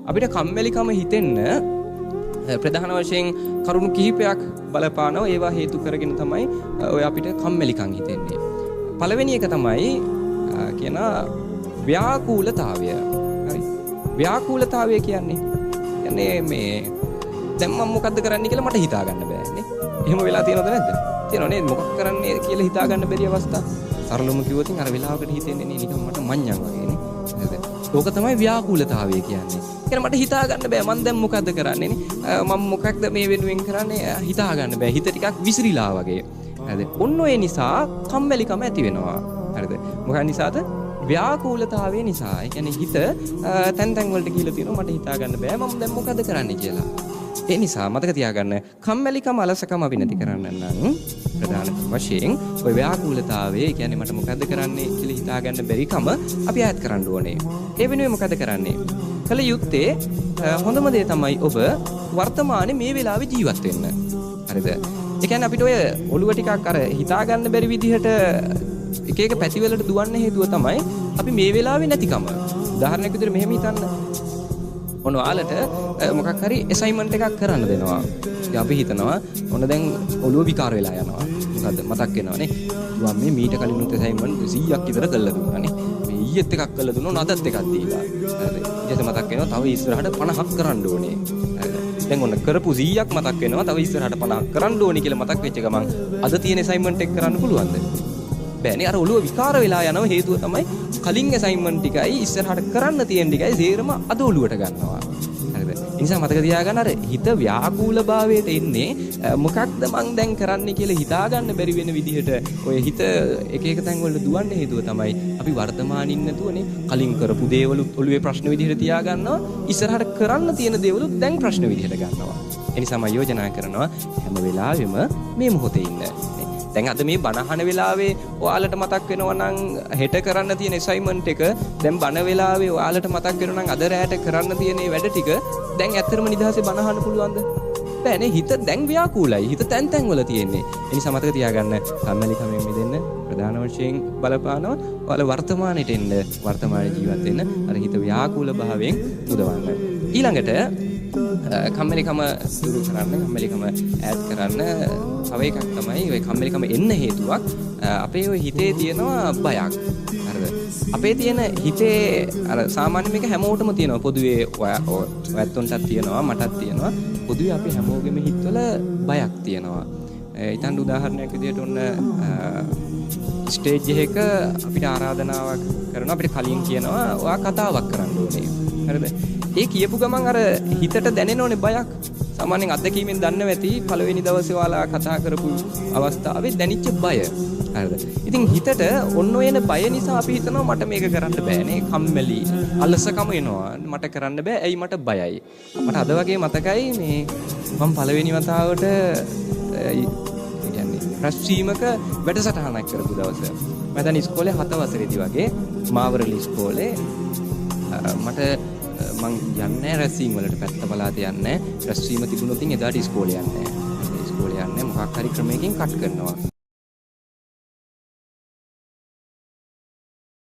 අපිට කම්මැලිකම හිතෙන්න ප්‍රධාන වශයෙන් කරුණු කිහිපයක් බලපානවා. ඒවා හේතු කරගෙන තමයි ඔය අපිට කම්මැලිකම් හිතෙන්නේ. පළවෙනි එක තමයි කියන ව්‍යාකූලතාවය. හරි. ව්‍යාකූලතාවය කියන්නේ මේ දැන් මම මොකද්ද කරන්න කියලා මට හිතා ගන්න බෑනේ. එහෙම වෙලා තියෙනවද නැද්ද? තියෙනව නේද? මොකක් කරන්නේ කියලා හිතා ගන්න බැරි අවස්ථා. සරලවම කිව්වොත් අර වෙලාවකට හිතෙන්නේ නේ නිකන් මට මඤ්ඤම් වගේනේ. නේද? ඕක තමයි ව්‍යාකූලතාවය කියන්නේ. කියන්නේ මට හිතා ගන්න බෑ මම දැන් මොකද්ද කරන්නේ නේ. මම මොකක්ද මේ වෙනුවෙන් කරන්නේ හිතා ගන්න බෑ. හිත ටිකක් විසිරීලා වගේ. හරිද? ඔන්න ඔය නිසා කම්මැලිකම ඇති වෙනවා. හරිද? මොකක් නිසාද? ව්‍යාකූලතාවය නිසා. ඒ කියන්නේ හිත තැන් තැන් වලට ගිහිලා තියෙනවා මට හිතා ගන්න බෑ මම දැන් මොකද කරන්නේ කියලා. ඒ නිසා මතක තියාගන්න කම්මැලිකම අලසකම අපි නැති කරන්න නම් ප්‍රධාන වශයෙන් ඔය ව්‍යාකූලතාවය කියන්නේ මට මොකද කරන්නේ කියලා හිතා ගන්න බැරිකම අපි ඈත් කරන්න ඕනේ. ඒ වෙනුවෙන් මොකද කරන්නේ? කල යුත්තේ හොඳම දේ තමයි ඔබ වර්තමානයේ මේ වෙලාවේ ජීවත් වෙන්න. හරිද? ඒ කියන්නේ අපිට ඔය ඔළුව ටිකක් අර හිතා ගන්න බැරි විදිහට එක එක පැතිවලට දුවන්න හේතුව තමයි අපි මේ වෙලාවේ නැතිකම. උදාහරණයක් විදිහට මෙහෙම හිතන්න. ඔන්න ඔයාලට මොකක් හරි ඇසයින්මන්ට් එකක් කරන්න දෙනවා. ඉතින් අපි හිතනවා ඔන්න දැන් ඔළුව විකාර වෙලා යනවා. මොකද්ද මතක් වෙනවනේ. මම මේ මීට කලින් උත් ඇසයින්මන්ට් 100ක් විතර කරලා දුන්නානේ. මේ ඊයේත් එකක් කරලා දුන්නා නදත් එකක් දීලා. හරිද? ඊට මතක් වෙනවා තව ඉස්සරහට 50ක් කරන්න ඕනේ. හරිද? දැන් ඔන්න කරපු 100ක් මතක් වෙනවා තව ඉස්සරහට 50ක් කරන්න ඕනේ කියලා මතක් වෙච්ච ගමන් අද තියෙන ඇසයින්මන්ට් එක කරන්න පුළුවන්ද? බෑනේ. අර ඔළුව විකාර වෙලා යනව හේතුව තමයි කලින් ඇසයින්මන්ට් ටිකයි ඉස්සරහට කරන්න තියෙන ටිකයි සේරම අද ඔළුවට ගන්නවා. හරිද? ඒ නිසා මතක තියාගන්න අර හිත ව්‍යාකූලභාවයට එන්නේ මොකක්ද මං දැන් කරන්න කියලා හිතා ගන්න බැරි වෙන විදිහට ඔය හිත එක එක තැන් වල දුවන්න හේතුව තමයි අපි වර්තමානින් නැතුවනේ කලින් කරපු දේවල් ඔළුවේ ප්‍රශ්න විදිහට තියා ගන්නවා ඉස්සරහට කරන්න තියෙන දේවල් දැන් ප්‍රශ්න විදිහට ගන්නවා. ඒ නිසා මම යෝජනා කරනවා හැම වෙලාවෙම මේ මොහොතේ ඉන්න. දැන් අද මේ බණ අහන වෙලාවේ ඔයාලට මතක් වෙනවා නම් හෙට කරන්න තියෙන ඇසයින්මන්ට් එක දැන් බණ වෙලාවේ ඔයාලට මතක් වෙනවා නම් අද රැයට කරන්න තියෙන මේ වැඩ ටික දැන් ඇත්තටම නිදහසේ බණ අහන්න පුළුවන්ද? බෑනේ. හිත දැන් ව්‍යාකූලයි. හිත තැන් තැන් වල තියෙන්නේ. ඒ නිසා මතක තියාගන්න කම්මැලිකමෙන් මිදෙන්න ප්‍රධාන වශයෙන් බලපානවා ඔයාලා වර්තමානෙට එන්න වර්තමාන ජීවත් වෙන්න අර හිත ව්‍යාකූල භාවයෙන් මුදවන්න. ඊළඟට කම්මැලිකම දුරු කරන්න කම්මැලිකම ඈඩ් කරන්න තව එකක් තමයි ඔය කම්මැලිකම එන්න හේතුවක් අපේ ඔය හිතේ තියෙනවා බයක්. හරිද? අපේ තියෙන හිතේ අර සාමාන්‍ය මේක හැමෝටම තියෙනවා පොදුවේ ඔයත්ොන්ටත් තියෙනවා මටත් තියෙනවා පොදුවේ අපි හැමෝගෙම හිතවල බයක් තියෙනවා. ඊටන් උදාහරණයක් විදිහට ඔන්න ස්ටේජ් එකක අපිට ආරාධනාවක් කරනවා අපිට කලින් කියනවා ඔයා කතාවක් කරන්න ඕනේ. හරිද? ඒ කියපු ගමන් අර හිතට දැනෙනෝනේ බයක්. සාමාන්‍යයෙන් අත්දැකීමෙන් දන්නව ඇති පළවෙනි දවසේ ඔයාලා කතා කරපු අවස්ථාවේ දැනිච්ච බය. හරිද? ඉතින් හිතට ඔන්න ඔයන බය නිසා අපි හිතනවා මට මේක කරන්න බෑනේ. කම්මැලි, අලසකම එනවා. මට කරන්න බෑ. ඇයි මට බයයි. මට අද වගේ මතකයි මේ මම පළවෙනි වතාවට කියන්නේ රැස්වීමක වැඩසටහනක් කරපු දවස. මම දැන් ඉස්කෝලේ 7 වසරේදී වගේ මාවරලි ඉස්කෝලේ මට මං යන්නේ රැස්වීම වලට පැත්ත බලාත යන්නේ රැස්වීම තිබුණොත් එදාට ඉස්කෝලේ යන්නේ නැහැ. ඉස්කෝලේ යන්නේ මොකක් හරි ක්‍රමයකින් කට් කරනවා.